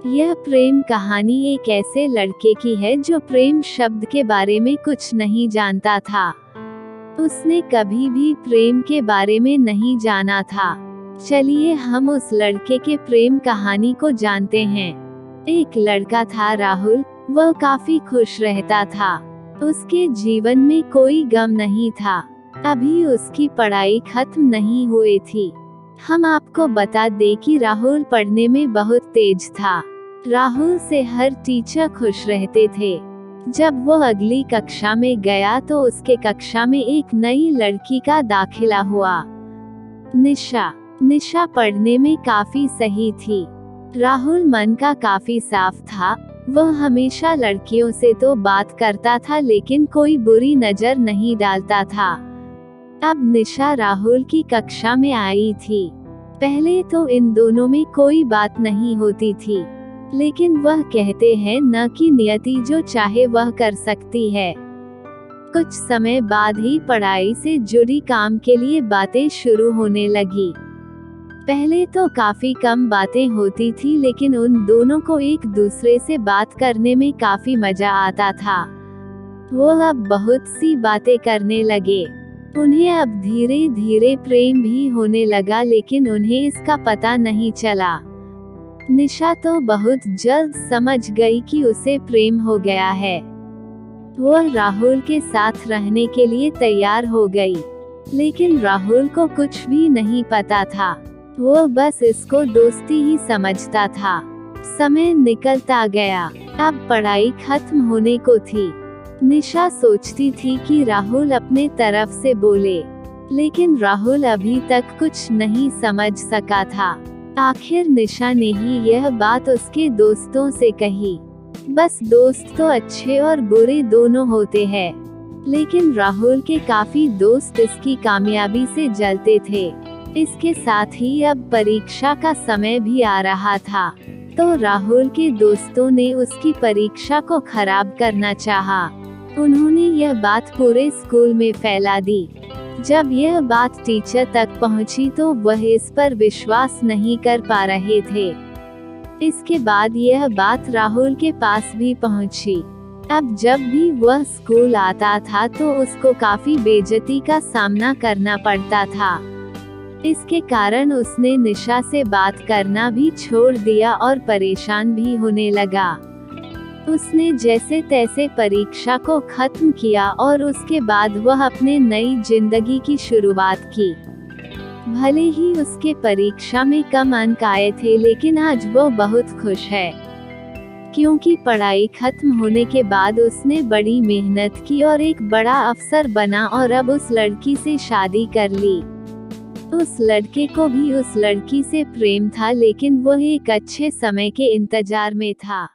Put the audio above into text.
यह प्रेम कहानी एक ऐसे लड़के की है जो प्रेम शब्द के बारे में कुछ नहीं जानता था। उसने कभी भी प्रेम के बारे में नहीं जाना था। चलिए हम उस लड़के के प्रेम कहानी को जानते हैं। एक लड़का था राहुल, वह काफी खुश रहता था। उसके जीवन में कोई गम नहीं था। अभी उसकी पढ़ाई खत्म नहीं हुई थी। हम आपको बता दें कि राहुल पढ़ने में बहुत तेज था। राहुल से हर टीचर खुश रहते थे। जब वो अगली कक्षा में गया तो उसके कक्षा में एक नई लड़की का दाखिला हुआ। निशा पढ़ने में काफी सही थी। राहुल मन का काफी साफ था। वह हमेशा लड़कियों से तो बात करता था लेकिन कोई बुरी नजर नहीं डालता था। अब निशा राहुल की कक्षा में आई थी। पहले तो इन दोनों में कोई बात नहीं होती थी, लेकिन वह कहते हैं न कि नियति जो चाहे वह कर सकती है। कुछ समय बाद ही पढ़ाई से जुड़ी काम के लिए बातें शुरू होने लगी। पहले तो काफी कम बातें होती थी, लेकिन उन दोनों को एक दूसरे से बात करने में काफी मजा आता था। वो अब बहुत सी बातें करने लगे। उन्हें अब धीरे धीरे प्रेम भी होने लगा, लेकिन उन्हें इसका पता नहीं चला। निशा तो बहुत जल्द समझ गई कि उसे प्रेम हो गया है। वह राहुल के साथ रहने के लिए तैयार हो गई, लेकिन राहुल को कुछ भी नहीं पता था। वो बस इसको दोस्ती ही समझता था। समय निकलता गया। अब पढ़ाई खत्म होने को थी। निशा सोचती थी कि राहुल अपने तरफ से बोले, लेकिन राहुल अभी तक कुछ नहीं समझ सका था। आखिर निशा ने ही यह बात उसके दोस्तों से कही। बस दोस्त तो अच्छे और बुरे दोनों होते हैं, लेकिन राहुल के काफी दोस्त इसकी कामयाबी से जलते थे। इसके साथ ही अब परीक्षा का समय भी आ रहा था, तो राहुल के दोस्तों ने उसकी परीक्षा को खराब करना चाहा। उन्होंने यह बात पूरे स्कूल में फैला दी। जब यह बात टीचर तक पहुंची तो वह इस पर विश्वास नहीं कर पा रहे थे। इसके बाद यह बात राहुल के पास भी पहुंची। अब जब भी वह स्कूल आता था तो उसको काफी बेइज्जती का सामना करना पड़ता था। इसके कारण उसने निशा से बात करना भी छोड़ दिया और परेशान भी होने लगा। उसने जैसे तैसे परीक्षा को खत्म किया और उसके बाद वह अपने नई जिंदगी की शुरुआत की। भले ही उसके परीक्षा में कम अंक आए थे, लेकिन आज वो बहुत खुश है, क्योंकि पढ़ाई खत्म होने के बाद उसने बड़ी मेहनत की और एक बड़ा अफसर बना और अब उस लड़की से शादी कर ली। उस लड़के को भी उस लड़की से प्रेम था, लेकिन वह एक अच्छे समय के इंतजार में था।